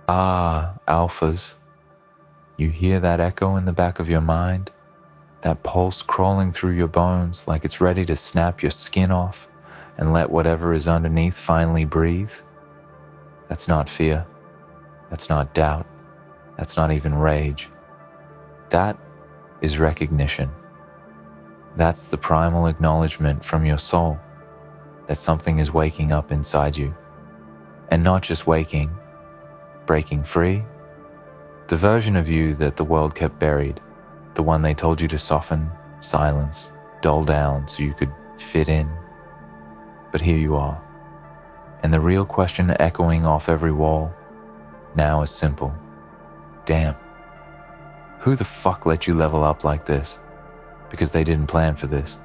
Ah, alphas, you hear that echo in the back of your mind? That pulse crawling through your bones like it's ready to snap your skin off and let whatever is underneath finally breathe? That's not fear. That's not doubt. That's not even rage. That is recognition. That's the primal acknowledgement from your soul that something is waking up inside you. And not just waking, breaking free. The version of you that the world kept buried, the one they told you to soften, silence, dull down so you could fit in. But here you are. And the real question echoing off every wall now is simple. Damn. Who the fuck let you level up like this? Because they didn't plan for this.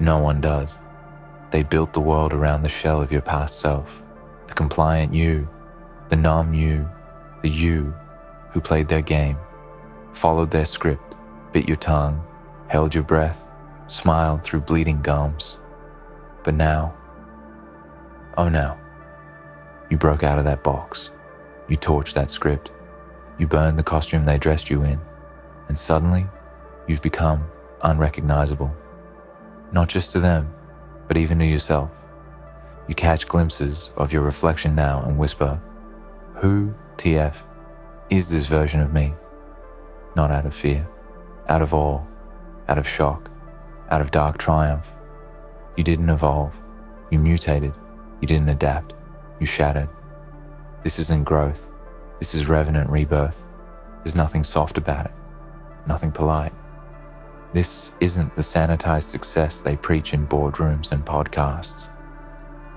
No one does. They built the world around the shell of your past self. The compliant you, the numb you, the you who played their game, followed their script, bit your tongue, held your breath, smiled through bleeding gums. But now, oh now, you broke out of that box. You torched that script. You burned the costume they dressed you in. And suddenly, you've become unrecognizable. Not just to them, but even to yourself. You catch glimpses of your reflection now and whisper, who, TF, is this version of me? Not out of fear, out of awe, out of shock, out of dark triumph. You didn't evolve. You mutated. You didn't adapt. You shattered. This isn't growth. This is revenant rebirth. There's nothing soft about it. Nothing polite. This isn't the sanitized success they preach in boardrooms and podcasts.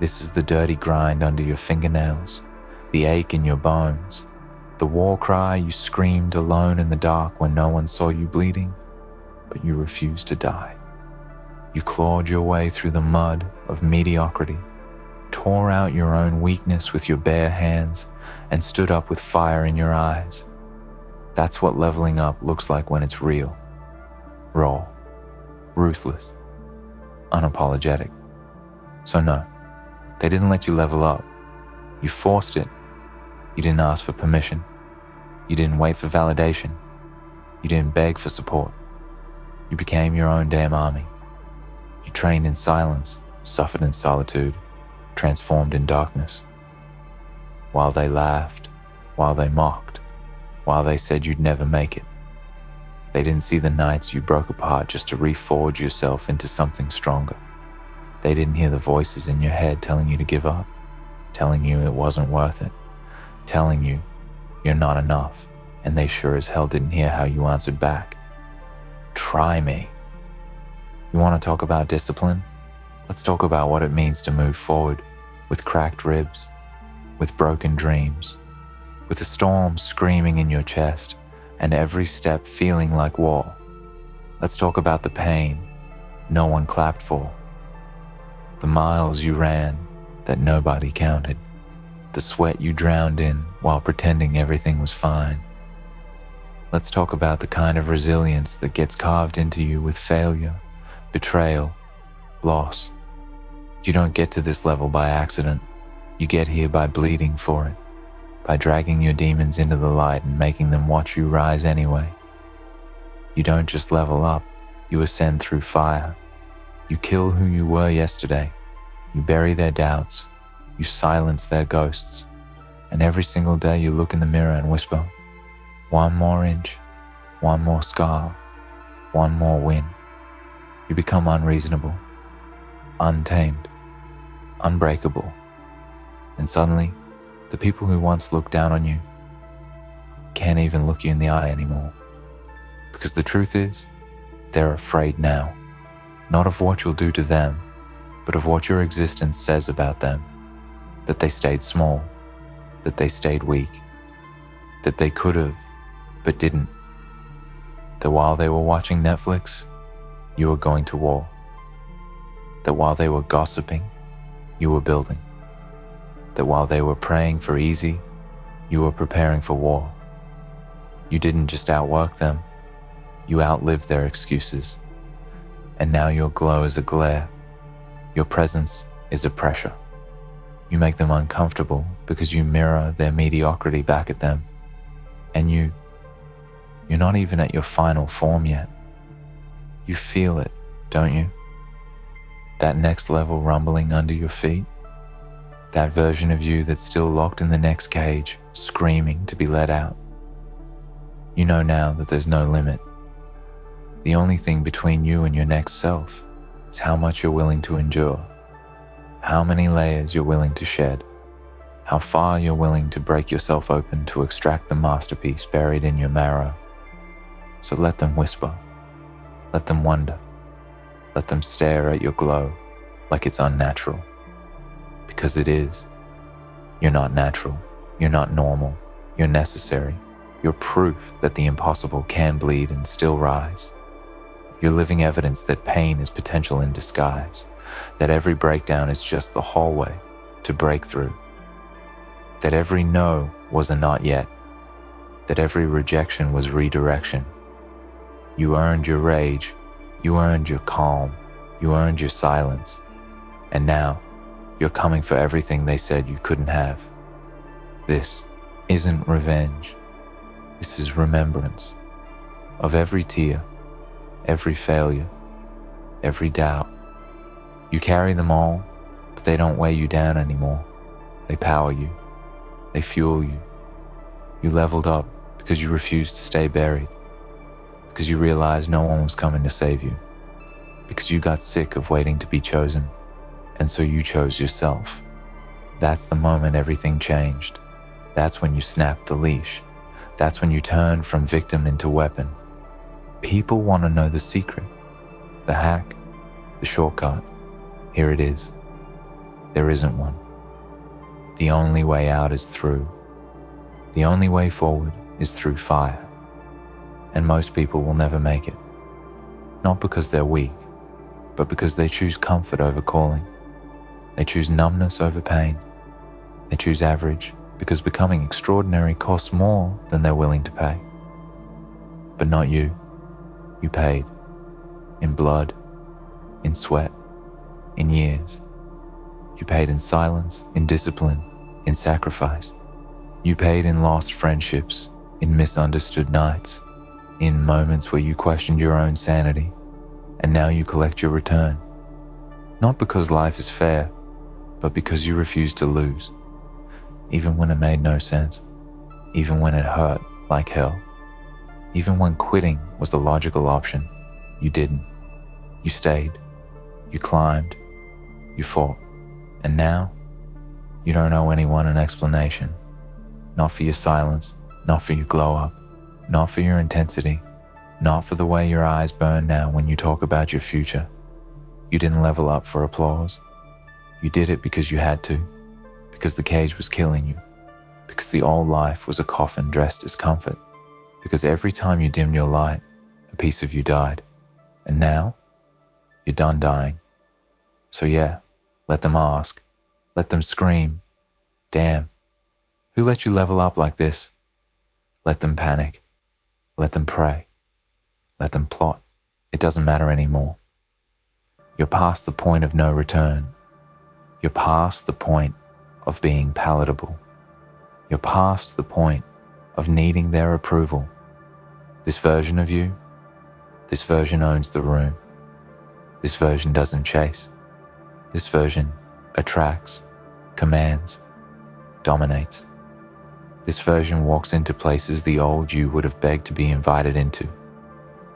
This is the dirty grind under your fingernails, the ache in your bones, the war cry you screamed alone in the dark when no one saw you bleeding, but you refused to die. You clawed your way through the mud of mediocrity, tore out your own weakness with your bare hands, and stood up with fire in your eyes. That's what leveling up looks like when it's real. Raw, ruthless, unapologetic. So no, they didn't let you level up. You forced it. You didn't ask for permission. You didn't wait for validation. You didn't beg for support. You became your own damn army. You trained in silence, suffered in solitude, transformed in darkness. While they laughed, while they mocked, while they said you'd never make it. They didn't see the nights you broke apart just to reforge yourself into something stronger. They didn't hear the voices in your head telling you to give up, telling you it wasn't worth it, telling you you're not enough, and they sure as hell didn't hear how you answered back. Try me. You want to talk about discipline? Let's talk about what it means to move forward with cracked ribs, with broken dreams, with a storm screaming in your chest and every step feeling like war. Let's talk about the pain no one clapped for, the miles you ran that nobody counted, the sweat you drowned in while pretending everything was fine. Let's talk about the kind of resilience that gets carved into you with failure, betrayal, loss. You don't get to this level by accident. You get here by bleeding for it, by dragging your demons into the light and making them watch you rise anyway. You don't just level up, you ascend through fire. You kill who you were yesterday. You bury their doubts. You silence their ghosts. And every single day you look in the mirror and whisper, one more inch, one more scar, one more win. You become unreasonable, untamed, unbreakable. And suddenly, the people who once looked down on you can't even look you in the eye anymore. Because the truth is, they're afraid now, not of what you'll do to them, but of what your existence says about them. That they stayed small, that they stayed weak, that they could have, but didn't. That while they were watching Netflix, you were going to war. That while they were gossiping, you were building. That while they were praying for easy, you were preparing for war. You didn't just outwork them, you outlived their excuses. And now your glow is a glare. Your presence is a pressure. You make them uncomfortable because you mirror their mediocrity back at them. And you're not even at your final form yet. You feel it, don't you? That next level rumbling under your feet? That version of you that's still locked in the next cage, screaming to be let out. You know now that there's no limit. The only thing between you and your next self is how much you're willing to endure, how many layers you're willing to shed, how far you're willing to break yourself open to extract the masterpiece buried in your marrow. So let them whisper, let them wonder, let them stare at your glow like it's unnatural. Because it is. You're not natural, you're not normal, you're necessary. You're proof that the impossible can bleed and still rise. You're living evidence that pain is potential in disguise, that every breakdown is just the hallway to breakthrough, that every no was a not yet, that every rejection was redirection. You earned your rage, you earned your calm, you earned your silence, and now you're coming for everything they said you couldn't have. This isn't revenge, this is remembrance of every tear, every failure, every doubt. You carry them all, but they don't weigh you down anymore. They power you. They fuel you. You leveled up because you refused to stay buried, because you realized no one was coming to save you, because you got sick of waiting to be chosen, and so you chose yourself. That's the moment everything changed. That's when you snapped the leash. That's when you turned from victim into weapon. People want to know the secret, the hack, the shortcut. Here it is. There isn't one. The only way out is through. The only way forward is through fire. And most people will never make it. Not because they're weak, but because they choose comfort over calling. They choose numbness over pain. They choose average because becoming extraordinary costs more than they're willing to pay. But not you. You paid. In blood, in sweat, in years. You paid in silence, in discipline, in sacrifice. You paid in lost friendships, in misunderstood nights, in moments where you questioned your own sanity, and now you collect your return. Not because life is fair, but because you refuse to lose, even when it made no sense, even when it hurt like hell. Even when quitting was the logical option, you didn't. You stayed. You climbed. You fought. And now, you don't owe anyone an explanation. Not for your silence, not for your glow up, not for your intensity, not for the way your eyes burn now when you talk about your future. You didn't level up for applause. You did it because you had to, because the cage was killing you, because the old life was a coffin dressed as comfort. Because every time you dimmed your light, a piece of you died. And now, you're done dying. So yeah, let them ask. Let them scream. Damn, who let you level up like this? Let them panic. Let them pray. Let them plot. It doesn't matter anymore. You're past the point of no return. You're past the point of being palatable. You're past the point of needing their approval. This version of you, this version owns the room. This version doesn't chase. This version attracts, commands, dominates. This version walks into places the old you would have begged to be invited into,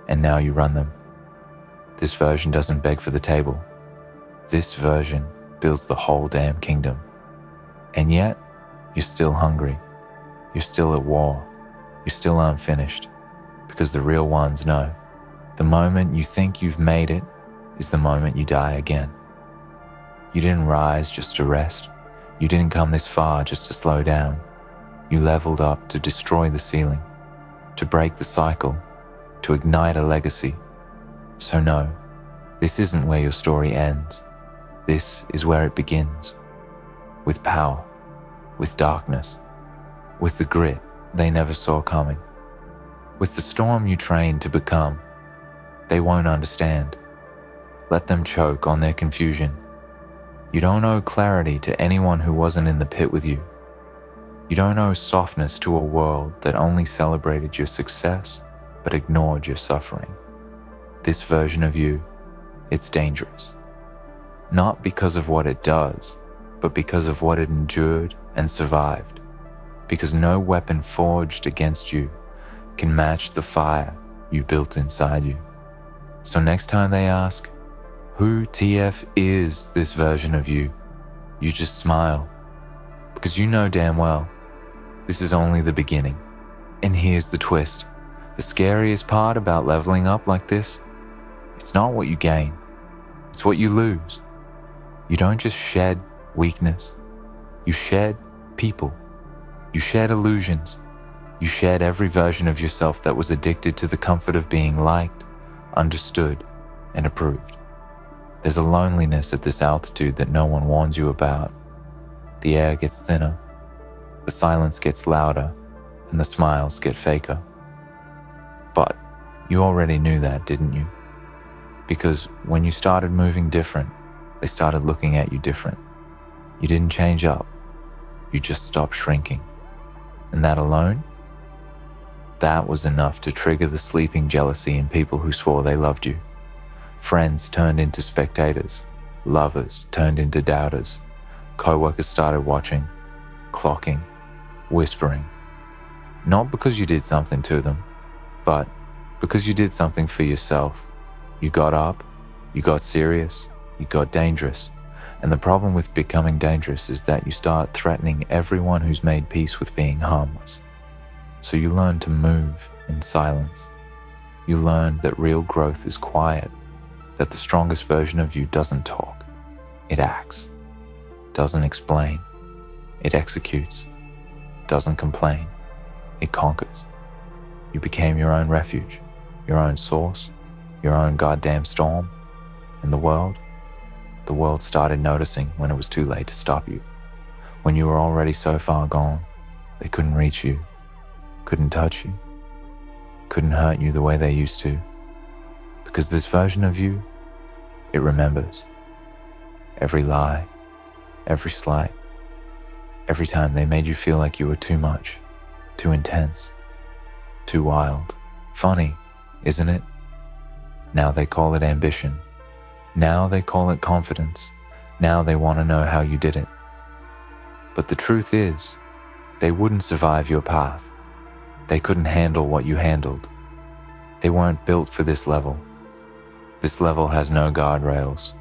and now you run them. This version doesn't beg for the table. This version builds the whole damn kingdom. And yet, you're still hungry. You're still at war. You're still unfinished. Because the real ones know, the moment you think you've made it is the moment you die again. You didn't rise just to rest. You didn't come this far just to slow down. You leveled up to destroy the ceiling, to break the cycle, to ignite a legacy. So no, this isn't where your story ends. This is where it begins. With power, with darkness, with the grit they never saw coming. With the storm you trained to become. They won't understand. Let them choke on their confusion. You don't owe clarity to anyone who wasn't in the pit with you. You don't owe softness to a world that only celebrated your success but ignored your suffering. This version of you, it's dangerous. Not because of what it does, but because of what it endured and survived. Because no weapon forged against you can match the fire you built inside you. So next time they ask, who TF is this version of you? You just smile, because you know damn well, this is only the beginning. And here's the twist. The scariest part about leveling up like this, it's not what you gain, it's what you lose. You don't just shed weakness, you shed people. You shed illusions. You shed every version of yourself that was addicted to the comfort of being liked, understood, and approved. There's a loneliness at this altitude that no one warns you about. The air gets thinner, the silence gets louder, and the smiles get faker. But you already knew that, didn't you? Because when you started moving different, they started looking at you different. You didn't change up, you just stopped shrinking. And that alone, that was enough to trigger the sleeping jealousy in people who swore they loved you. Friends turned into spectators, lovers turned into doubters, co-workers started watching, clocking, whispering. Not because you did something to them, but because you did something for yourself. You got up, you got serious, you got dangerous. And the problem with becoming dangerous is that you start threatening everyone who's made peace with being harmless. So you learn to move in silence. You learn that real growth is quiet, that the strongest version of you doesn't talk, it acts, doesn't explain, it executes, doesn't complain, it conquers. You became your own refuge, your own source, your own goddamn storm, and the world started noticing when it was too late to stop you. When you were already so far gone, they couldn't reach you, couldn't touch you, couldn't hurt you the way they used to. Because this version of you, it remembers. Every lie, every slight, every time they made you feel like you were too much, too intense, too wild. Funny, isn't it? Now they call it ambition. Now they call it confidence. Now they want to know how you did it. But the truth is, they wouldn't survive your path. They couldn't handle what you handled. They weren't built for this level. This level has no guardrails.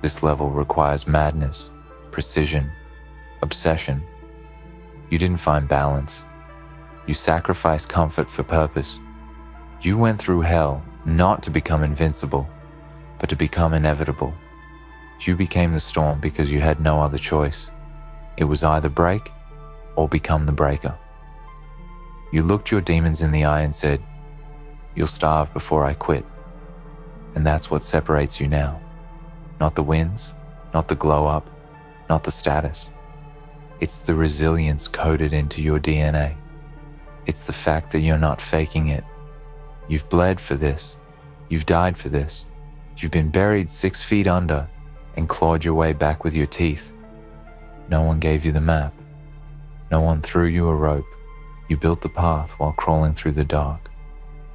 This level requires madness, precision, obsession. You didn't find balance. You sacrificed comfort for purpose. You went through hell not to become invincible, but to become inevitable. You became the storm because you had no other choice. It was either break or become the breaker. You looked your demons in the eye and said, "You'll starve before I quit." And that's what separates you now. Not the wins, not the glow up, not the status. It's the resilience coded into your DNA. It's the fact that you're not faking it. You've bled for this. You've died for this. You've been buried 6 feet under and clawed your way back with your teeth. No one gave you the map. No one threw you a rope. You built the path while crawling through the dark.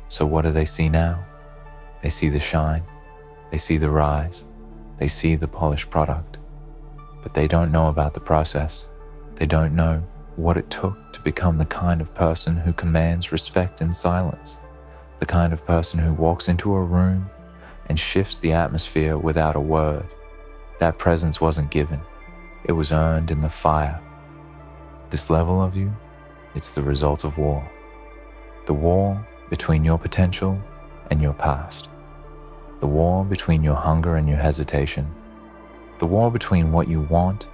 So what do they see now? They see the shine. They see the rise. They see the polished product. But they don't know about the process. They don't know what it took to become the kind of person who commands respect in silence. The kind of person who walks into a room and shifts the atmosphere without a word. That presence wasn't given. It was earned in the fire. This level of you, it's the result of war. The war between your potential and your past. The war between your hunger and your hesitation. The war between what you want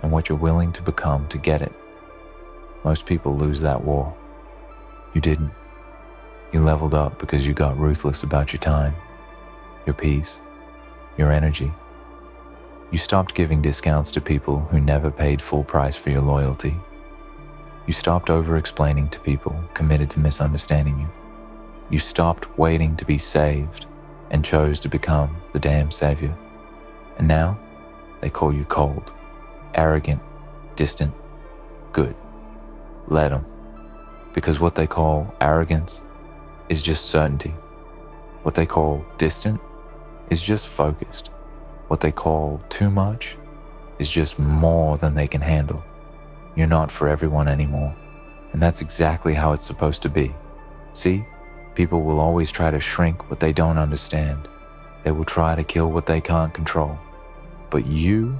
and what you're willing to become to get it. Most people lose that war. You didn't. You leveled up because you got ruthless about your time, your peace, your energy. You stopped giving discounts to people who never paid full price for your loyalty. You stopped over-explaining to people committed to misunderstanding you. You stopped waiting to be saved and chose to become the damn savior. And now, They call you cold, arrogant, distant. Good. Let them. Because what they call arrogance is just certainty. What they call distant is just focused. What they call too much is just more than they can handle. You're not for everyone anymore. And that's exactly how it's supposed to be. See, people will always try to shrink what they don't understand. They will try to kill what they can't control. But you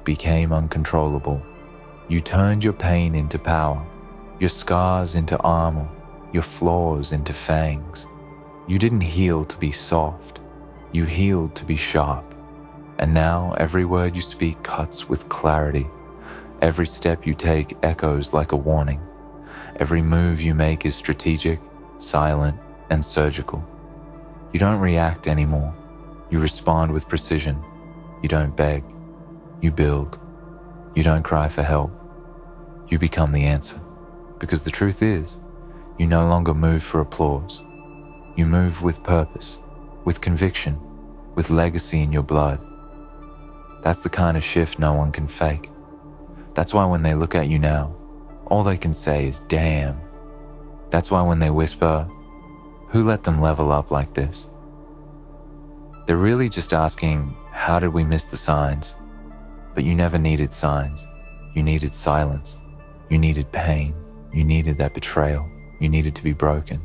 became uncontrollable. You turned your pain into power, your scars into armor, your flaws into fangs. You didn't heal to be soft. You healed to be sharp. And now every word you speak cuts with clarity. Every step you take echoes like a warning. Every move you make is strategic, silent, and surgical. You don't react anymore. You respond with precision. You don't beg. You build. You don't cry for help. You become the answer. Because the truth is, you no longer move for applause. You move with purpose, with conviction, with legacy in your blood. That's the kind of shift no one can fake. That's why when they look at you now, all they can say is, damn. That's why when they whisper, who let them level up like this? They're really just asking, how did we miss the signs? But you never needed signs. You needed silence. You needed pain. You needed that betrayal. You needed to be broken.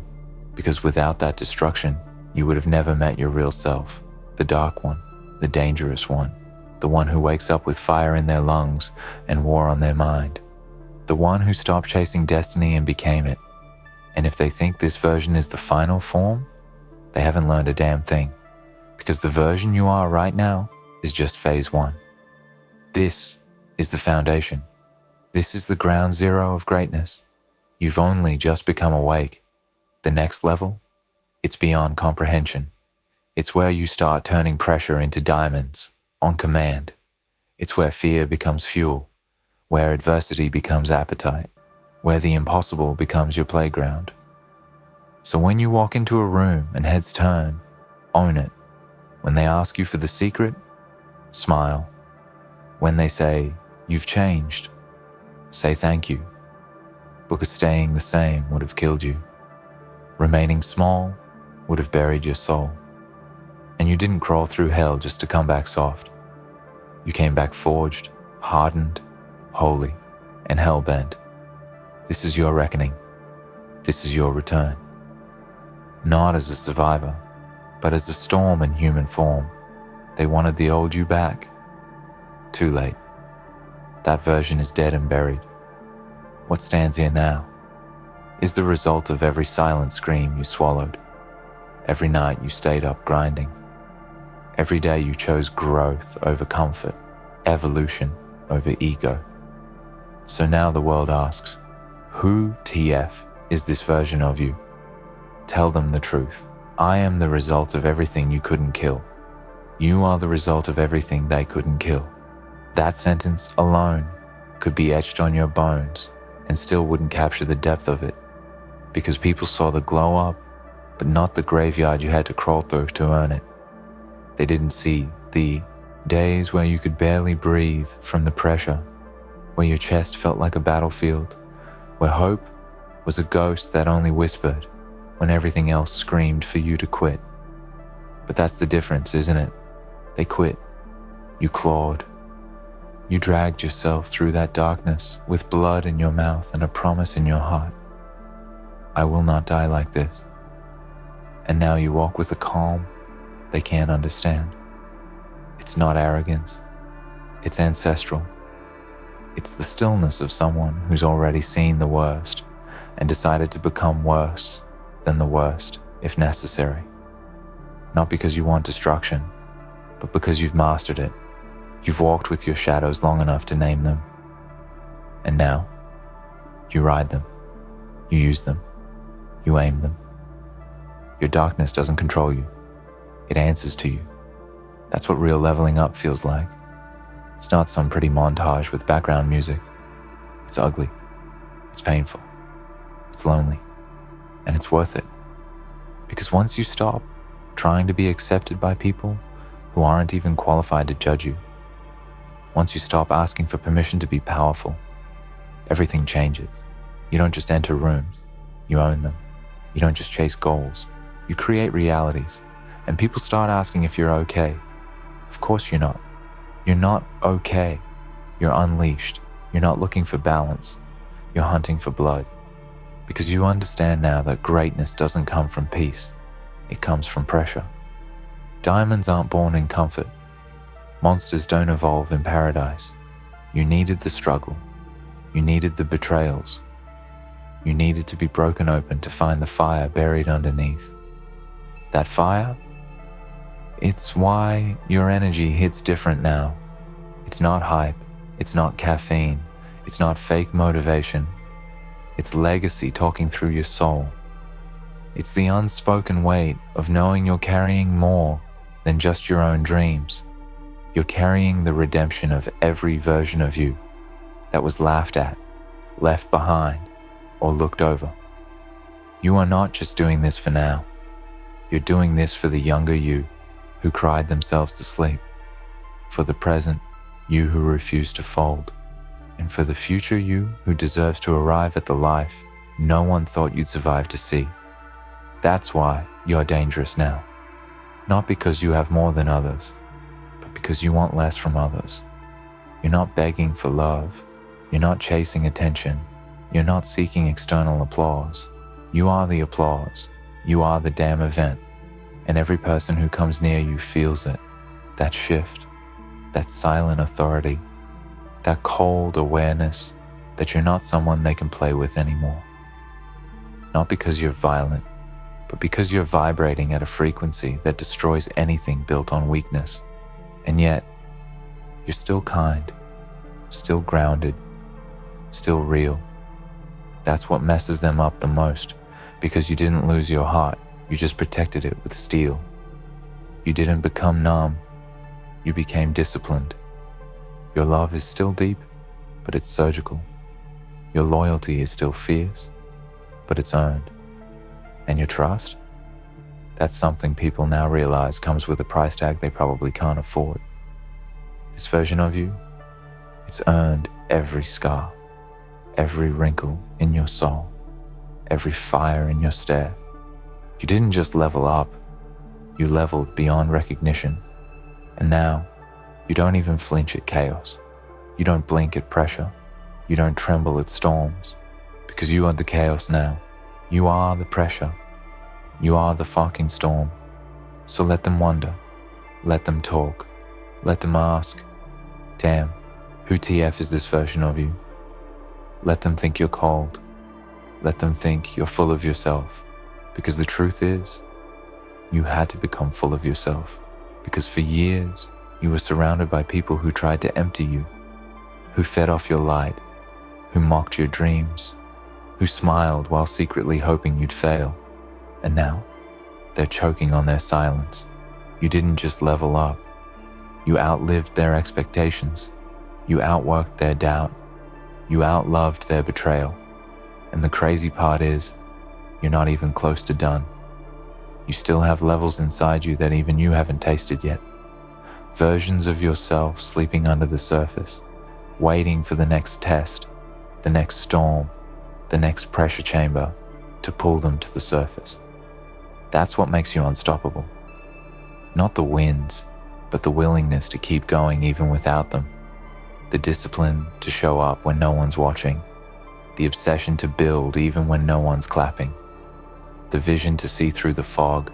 Because without that destruction, you would have never met your real self, the dark one, the dangerous one, the one who wakes up with fire in their lungs and war on their mind, the one who stopped chasing destiny and became it. And if they think this version is the final form, they haven't learned a damn thing, because the version you are right now is just phase 1. This is the foundation. This is the ground zero of greatness. You've only just become awake. The next level, it's beyond comprehension. It's where you start turning pressure into diamonds, on command. It's where fear becomes fuel, where adversity becomes appetite, where the impossible becomes your playground. So when you walk into a room and heads turn, own it. When they ask you for the secret, smile. When they say, you've changed, say thank you, because staying the same would have killed you. Remaining small would have buried your soul. And you didn't crawl through hell just to come back soft. You came back forged, hardened, holy, and hell-bent. This is your reckoning. This is your return. Not as a survivor, but as a storm in human form. They wanted the old you back. Too late. That version is dead and buried. What stands here now is the result of every silent scream you swallowed. Every night you stayed up grinding. Every day you chose growth over comfort, evolution over ego. So now the world asks, who TF is this version of you? Tell them the truth. I am the result of everything you couldn't kill. You are the result of everything they couldn't kill. That sentence alone could be etched on your bones and still wouldn't capture the depth of it, because people saw the glow up, but not the graveyard you had to crawl through to earn it. They didn't see the days where you could barely breathe from the pressure, where your chest felt like a battlefield, where hope was a ghost that only whispered when everything else screamed for you to quit. But that's the difference, isn't it? They quit. You clawed. You dragged yourself through that darkness with blood in your mouth and a promise in your heart. I will not die like this. And now you walk with a calm they can't understand. It's not arrogance. It's ancestral. It's the stillness of someone who's already seen the worst and decided to become worse than the worst if necessary. Not because you want destruction, but because you've mastered it. You've walked with your shadows long enough to name them. And now, you ride them. You use them. You aim them. Your darkness doesn't control you. It answers to you. That's what real leveling up feels like. It's not some pretty montage with background music. It's ugly. It's painful. It's lonely. And it's worth it. Because once you stop trying to be accepted by people, who aren't even qualified to judge you. Once you stop asking for permission to be powerful, everything changes. You don't just enter rooms, you own them. You don't just chase goals, you create realities. And people start asking if you're okay. Of course you're not. You're not okay. You're unleashed. You're not looking for balance. You're hunting for blood. Because you understand now that greatness doesn't come from peace. It comes from pressure. Diamonds aren't born in comfort. Monsters don't evolve in paradise. You needed the struggle. You needed the betrayals. You needed to be broken open to find the fire buried underneath. That fire? It's why your energy hits different now. It's not hype. It's not caffeine. It's not fake motivation. It's legacy talking through your soul. It's the unspoken weight of knowing you're carrying more than just your own dreams. You're carrying the redemption of every version of you that was laughed at, left behind, or looked over. You are not just doing this for now. You're doing this for the younger you who cried themselves to sleep, for the present you who refused to fold, and for the future you who deserves to arrive at the life no one thought you'd survive to see. That's why you're dangerous now. Not because you have more than others, but because you want less from others. You're not begging for love. You're not chasing attention. You're not seeking external applause. You are the applause. You are the damn event. And every person who comes near you feels it. That shift, that silent authority, that cold awareness that you're not someone they can play with anymore. Not because you're violent, but because you're vibrating at a frequency that destroys anything built on weakness. And yet, you're still kind, still grounded, still real. That's what messes them up the most, because you didn't lose your heart, you just protected it with steel. You didn't become numb, you became disciplined. Your love is still deep, but it's surgical. Your loyalty is still fierce, but it's earned. And your trust? That's something people now realize comes with a price tag they probably can't afford. This version of you, it's earned every scar, every wrinkle in your soul, every fire in your stare. You didn't just level up, you leveled beyond recognition. And now, you don't even flinch at chaos. You don't blink at pressure. You don't tremble at storms. Because you are the chaos now. You are the pressure. You are the fucking storm. So let them wonder. Let them talk. Let them ask, damn, who TF is this version of you? Let them think you're cold. Let them think you're full of yourself. Because the truth is, you had to become full of yourself. Because for years, you were surrounded by people who tried to empty you, who fed off your light, who mocked your dreams, who smiled while secretly hoping you'd fail. And now, they're choking on their silence. You didn't just level up. You outlived their expectations. You outworked their doubt. You outloved their betrayal. And the crazy part is, you're not even close to done. You still have levels inside you that even you haven't tasted yet. Versions of yourself sleeping under the surface, waiting for the next test, the next storm, the next pressure chamber to pull them to the surface. That's what makes you unstoppable. Not the wins, but the willingness to keep going even without them. The discipline to show up when no one's watching. The obsession to build even when no one's clapping. The vision to see through the fog,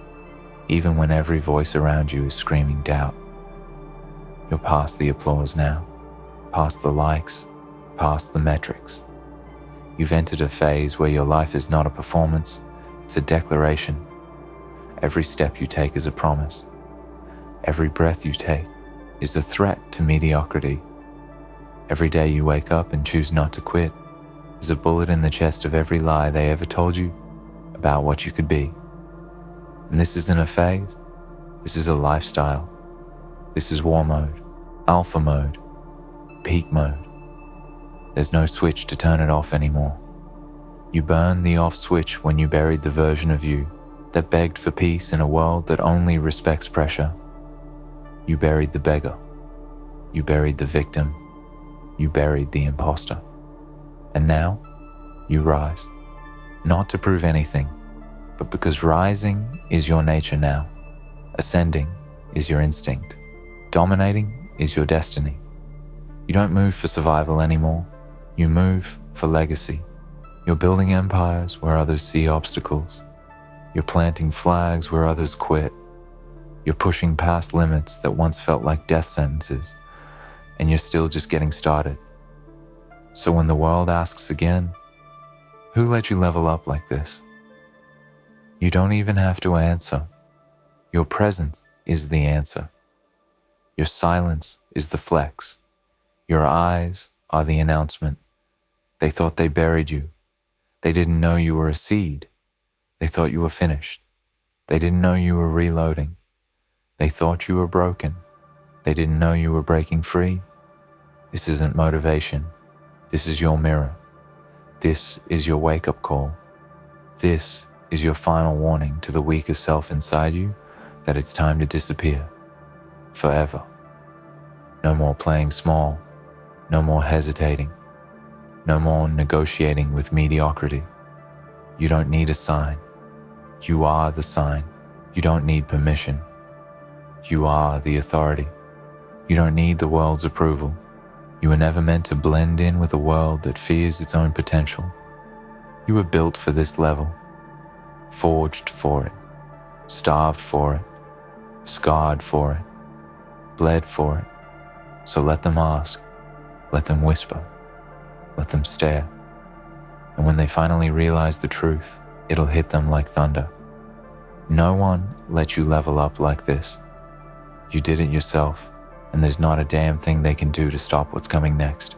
even when every voice around you is screaming doubt. You're past the applause now, past the likes, past the metrics. You've entered a phase where your life is not a performance, it's a declaration. Every step you take is a promise. Every breath you take is a threat to mediocrity. Every day you wake up and choose not to quit is a bullet in the chest of every lie they ever told you about what you could be. And this isn't a phase, this is a lifestyle. This is war mode, alpha mode, peak mode. There's no switch to turn it off anymore. You burned the off switch when you buried the version of you that begged for peace in a world that only respects pressure. You buried the beggar. You buried the victim. You buried the imposter. And now, you rise. Not to prove anything, but because rising is your nature now. Ascending is your instinct. Dominating is your destiny. You don't move for survival anymore. You move for legacy. You're building empires where others see obstacles. You're planting flags where others quit. You're pushing past limits that once felt like death sentences, and you're still just getting started. So when the world asks again, who let you level up like this? You don't even have to answer. Your presence is the answer. Your silence is the flex. Your eyes are the announcement. They thought they buried you. They didn't know you were a seed. They thought you were finished. They didn't know you were reloading. They thought you were broken. They didn't know you were breaking free. This isn't motivation. This is your mirror. This is your wake-up call. This is your final warning to the weaker self inside you that it's time to disappear. Forever. No more playing small. No more hesitating. No more negotiating with mediocrity. You don't need a sign. You are the sign. You don't need permission. You are the authority. You don't need the world's approval. You were never meant to blend in with a world that fears its own potential. You were built for this level, forged for it, starved for it, scarred for it, bled for it. So let them ask, let them whisper, let them stare. And when they finally realize the truth, it'll hit them like thunder. No one let you level up like this. You did it yourself, and there's not a damn thing they can do to stop what's coming next.